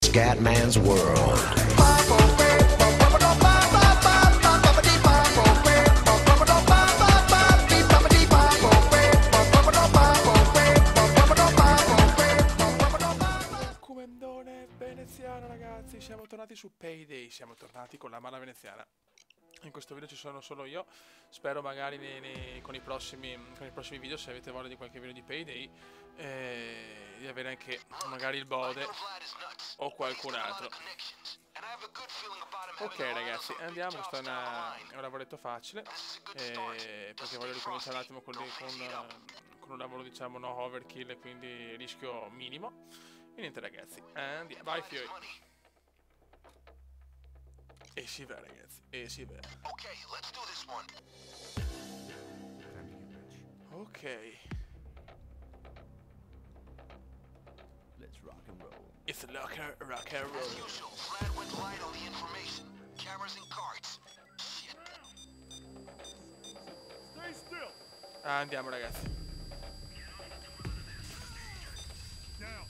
Scatman's World. Comandone veneziano, ragazzi, siamo tornati su Payday, siamo tornati con la mala veneziana. In questo video ci sono solo io, spero magari con i prossimi video, se avete voglia di qualche video di Payday, di avere anche magari il Bode o qualcun altro. Ok ragazzi, andiamo, questo è un lavoretto facile, perché voglio ricominciare un attimo con un lavoro, diciamo, no overkill, e quindi rischio minimo. E niente ragazzi, andiamo, vai fioi. E si va ragazzi, e si va. Ok. Let's rock and roll. It's rock and roll. As usual, Vlad went light on the information. Cameras and cards. Shit. Stay still. Andiamo ragazzi. Down.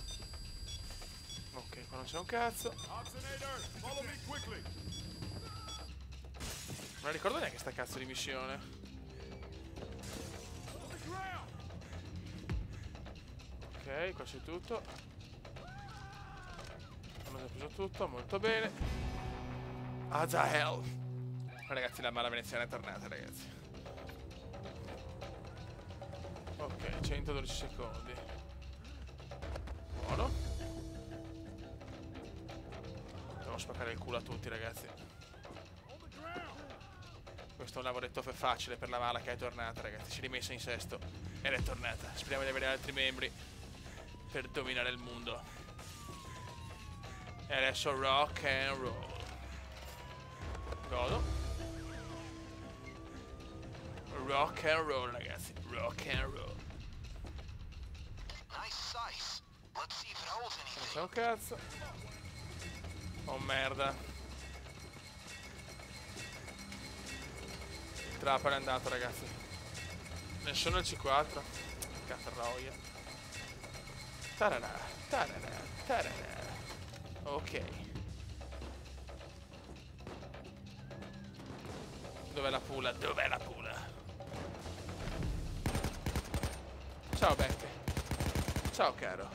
Ok, qua non c'è un cazzo. Oxygenator, follow me quickly. Non ricordo neanche sta cazzo di missione. On the ground. Ok, qua c'è tutto. Hanno già preso tutto, molto bene. Azael. Ragazzi, la mala veneziana è tornata, ragazzi. Ok, 112 secondi. Buono. Devo spaccare il culo a tutti, ragazzi. Questo è un lavoretto facile per la mala che è tornata, ragazzi. Si è rimessa in sesto ed è tornata. Speriamo di avere altri membri per dominare il mondo. E adesso rock and roll. Godo. Rock and roll, ragazzi. Rock and roll. Nice size. Let's see if it holds Non anything. c'è un cazzo. Oh merda. Il trapper è andato, ragazzi. Nessuno il C4. Cazzaroia. Tararà, tararà, tararà. Ok. Dov'è la pula? Dov'è la pula? Ciao Beppe. Ciao caro.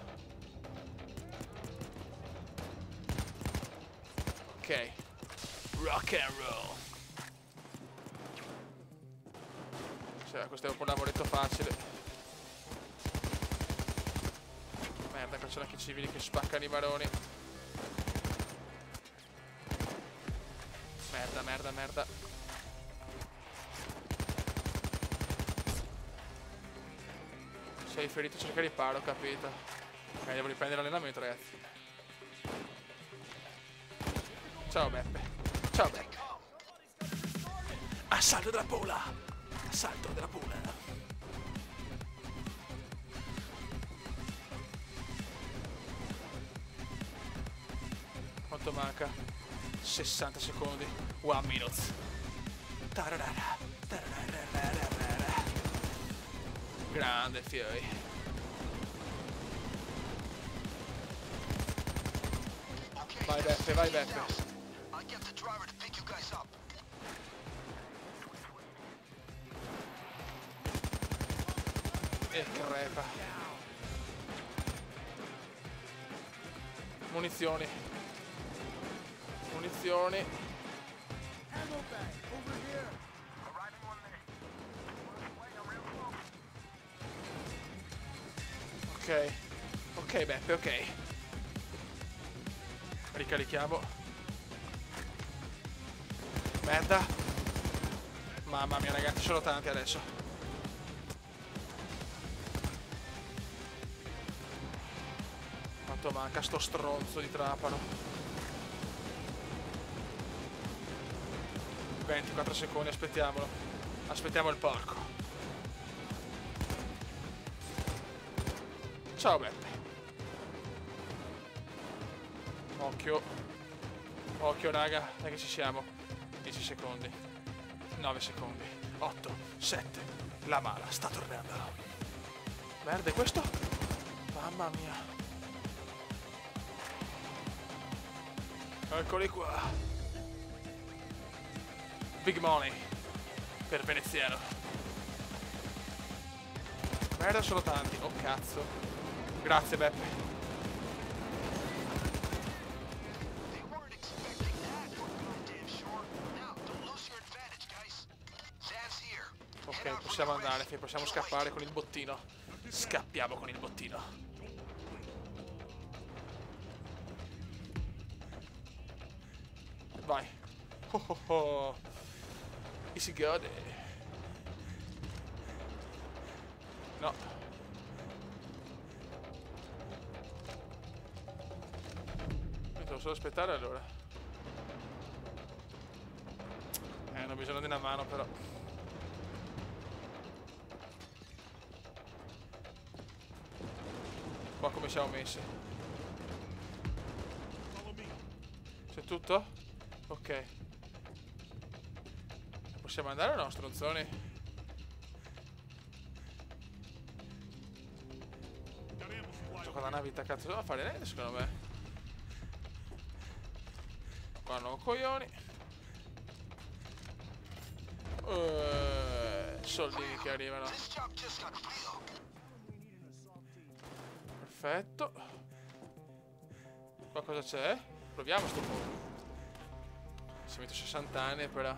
Ok. Rock and roll. Cioè, questo è un po' un lavoretto facile. Merda, qua c'è anche i civili che spaccano i baroni. Merda, merda, merda. Sei ferito, cerca riparo, capito. Ok, devo riprendere l'allenamento, ragazzi. Ciao Beppe. Ciao Beppe. Assalto della pula. Assalto della pula. Quanto manca? 60 secondi. 1 minute. Tararara, tararara. Grande fioi. Okay, Vai there's Beppe, vai 15 Beppe. now. I'll get the driver to pick you guys up. E crepa. Munizioni. Munizioni. Ammo bag over here. Arriving 1 minute. I'm real close. Ok. Ok Beppe, ok. Ricarichiamo. Merda. Mamma mia ragazzi, sono tanti adesso. Quanto manca sto stronzo di trapano? 24 secondi, aspettiamolo. Aspettiamo il porco. Ciao Beppe. Occhio. Occhio raga, dai che ci siamo. 10 secondi. 9 secondi. 8, 7. La mala sta tornando. Merda, è questo? Mamma mia. Eccoli qua. Big money per veneziano. Merda, sono tanti. Oh cazzo. Grazie Beppe. They weren't expecting that, for goddamn sure. Now, don't lose your advantage, guys. Zan's here. Ok, possiamo andare, possiamo scappare con il bottino. Scappiamo con il bottino. Vai. Oh oh oh. Easy gode. No. Mi devo solo aspettare allora. Non ho bisogno di una mano però. Qua come siamo messi? C'è tutto? Ok. Possiamo andare o no, stronzoni? Gioco da navita, cazzo, non fare niente secondo me. Qua non ho coglioni. Soldini che arrivano. This job just got real. Perfetto. Qua cosa c'è? Proviamo sto po'. Si mette 60 anni però.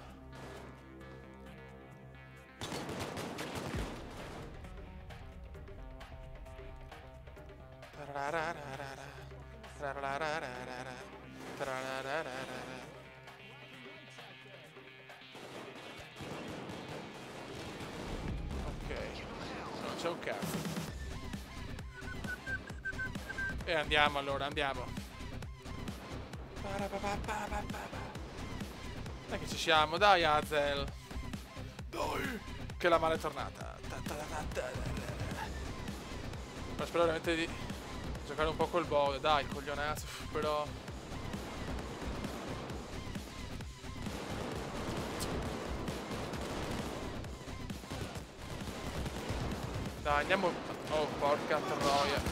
Ok, non c'è un cazzo. E andiamo allora, andiamo. Dai che ci siamo, dai Azel. Dai, che la male è tornata. Ma spero veramente di giocare un po' col bode, dai, coglionazzo, però. Dai, andiamo. Oh, porca troia.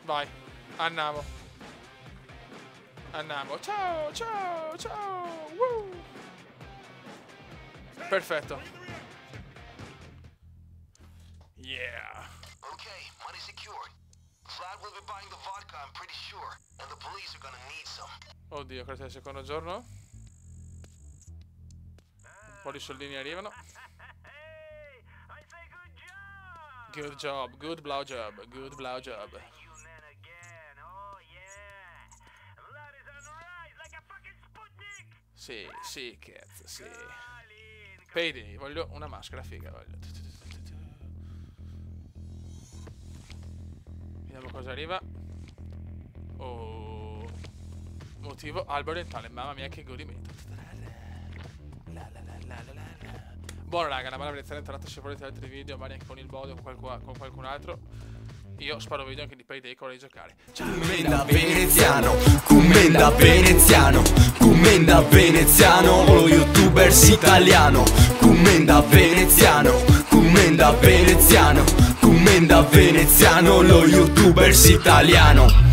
Vai, andiamo. Andiamo. Ciao, ciao, ciao. Woo. Perfetto. Yeah. Okay, money secured. Vlad will be buying the vodka, I'm pretty sure. And the police are gonna need some. Oddio, questo è il secondo giorno. Un po' di soldini arrivano. Good job, good blow job, good blow job. Sì, sì, cazzo, sì. Payday, voglio una maschera figa, voglio. Vediamo cosa arriva. Oh. Motivo albero orientale, mamma mia che godimento. Buono raga, una bella veneziana, tornate se volete altri video, magari anche con il bode o con qualcun altro. Io sparo video anche di Payday che vorrei giocare. Commenda veneziano, commenda veneziano, commenda veneziano, lo youtubers italiano. Commenda veneziano, commenda veneziano, commenda veneziano, lo youtubers italiano.